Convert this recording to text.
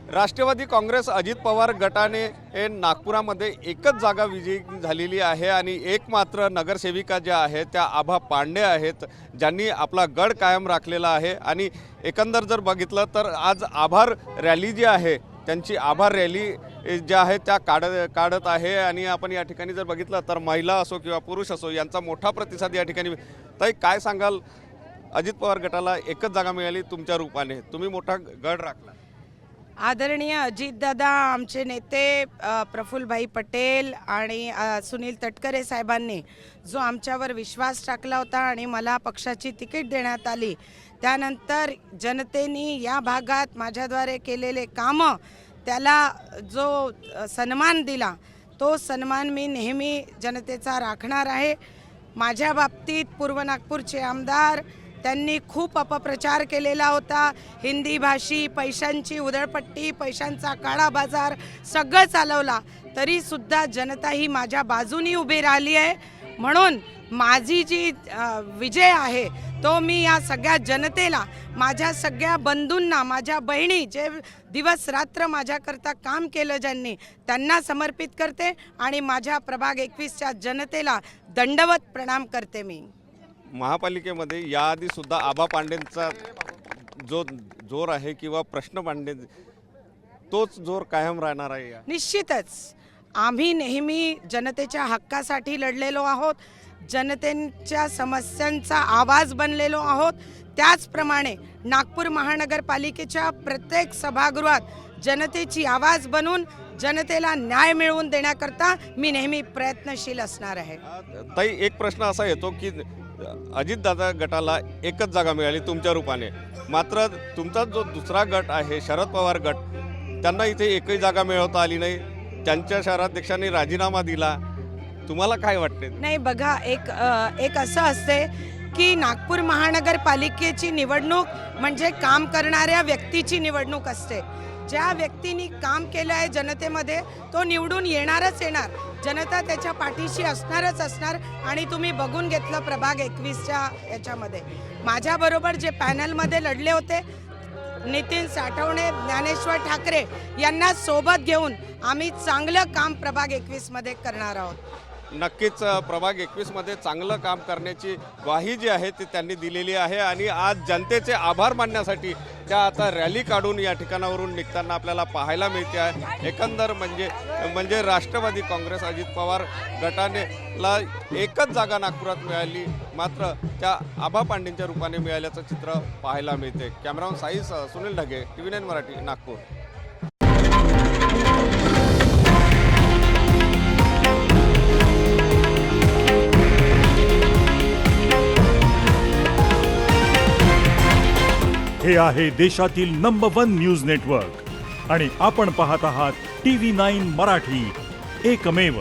राष्ट्रवादी काँग्रेस अजित पवार गटाने नागपुरामध्ये एकच जागा विजयी झालेली आहे आणि एक मात्र नगरसेविका ज्या आहेत त्या आभा पांडे आहेत, ज्यांनी आपला गड कायम राखलेला आहे। आणि एकंदर जर बघितलं तर आज आभार रॅली जी आहे त्यांची आभार रॅली ज्या आहे त्या काढत आहे। आणि आपण या ठिकाणी जर बघितलं तर महिला असो किंवा पुरुष असो यांचा मोठा प्रतिसाद या ठिकाणी। ताई, काय सांगाल? अजित पवार गटाला एकच जागा मिळाली तुमच्या रूपाने, तुम्ही मोठा गड राखला। आदरणीय अजितदादा, आमचे नेते प्रफुल्लभाई पटेल आणि सुनील तटकरे साहेबांनी जो आमच्यावर विश्वास टाकला होता आणि मला पक्षाची तिकीट देण्यात आली, त्यानंतर जनतेने या भागात माझ्याद्वारे केलेले कामं त्याला जो सन्मान दिला तो सन्मान मी नेहमी जनतेचा राखणार आहे। माझ्या बाबतीत पूर्व नागपूरचे आमदार त्यांनी खूप अपप्रचार केलेला होता। हिंदी भाषी, पैशांची उधळपट्टी, पैशांचा काळा बाजार सगळं चालवला, तरी सुद्धा जनता ही माझ्या बाजूनी उभी राहिली आहे। म्हणून माझी जी विजय आहे तो मी या सगळ्या जनतेला, माझ्या सगळ्या बंधूंना, माझ्या बहिणी जे दिवस रात्र माझ्याकरता काम केलं ज्यांनी, त्यांना समर्पित करते आणि माझ्या प्रभाग 21च्या जनतेला दंडवत प्रणाम करते। मी महापालिकेमध्ये याआधी सुद्धा आभा पांडेंचा जो जोर आहे किंवा प्रश्न पांडे तोच जोर कायम राहणार आहे। निश्चितच आम्ही नेहमी जनतेच्या हक्कासाठी लढलेलो आहोत, जनतेच्या समस्यांचा आवाज बनलेलो आहोत। त्याचप्रमाणे नागपूर महानगरपालिकेच्या प्रत्येक सभागृहात जनतेची आवाज बनून जनतेला न्याय मिळवून देण्याकरता मी नेहमी प्रयत्नशील असणार आहे। ताई, एक प्रश्न असा येतो की अजितदादा गटाला एकच जागा मिळाली तुमच्या रूपाने, मात्र तुमचा जो दुसरा गट आहे शरद पवार गट, त्यांना इथे एकही जागा मिळवता आली नाही। त्यांच्या शहराध्यक्षांनी राजीनामा दिला। तुम्हाला काय वाटते? नाही, बघा, एक असं असते की नागपूर महानगरपालिकेची निवडणूक म्हणजे काम करणाऱ्या व्यक्तीची निवडणूक असते। ज्या व्यक्तीने काम केलं आहे जनतेमध्ये तो निवडून येणारच येणार, जनता त्याच्या पाठीशी असणारच असणार। आणि तुम्ही बघून घेतलं प्रभाग 21च्या याच्यामध्ये माझ्याबरोबर जे पॅनलमध्ये लढले होते, नितीन साठवणे, ज्ञानेश्वर ठाकरे यांना सोबत घेऊन आम्ही चांगलं काम प्रभाग 21मध्ये करणार आहोत। नक्कीच प्रभाग 21 मध्ये चांगलं काम करण्याची ग्वाही जी आहे ती त्यांनी दिलेली आहे। आणि आज जनतेचे आभार मानण्यासाठी त्या आता रॅली काढून या ठिकाणावरून निघताना आपल्याला पाहायला मिळते आहे। एकंदर म्हणजे राष्ट्रवादी काँग्रेस अजित पवार गटाने ला एकच जागा नागपुरात मिळाली, मात्र त्या आभा पांडेंच्या रूपाने मिळाल्याचं चित्र पाहायला मिळते। Cameraman size Sunil Dhage, TV9 Marathi, Nagpur. हे आहे देशातील नंबर 1 न्यूज नेटवर्क आणि आपण पाहत आहात TV9 मराठी, एकमेव।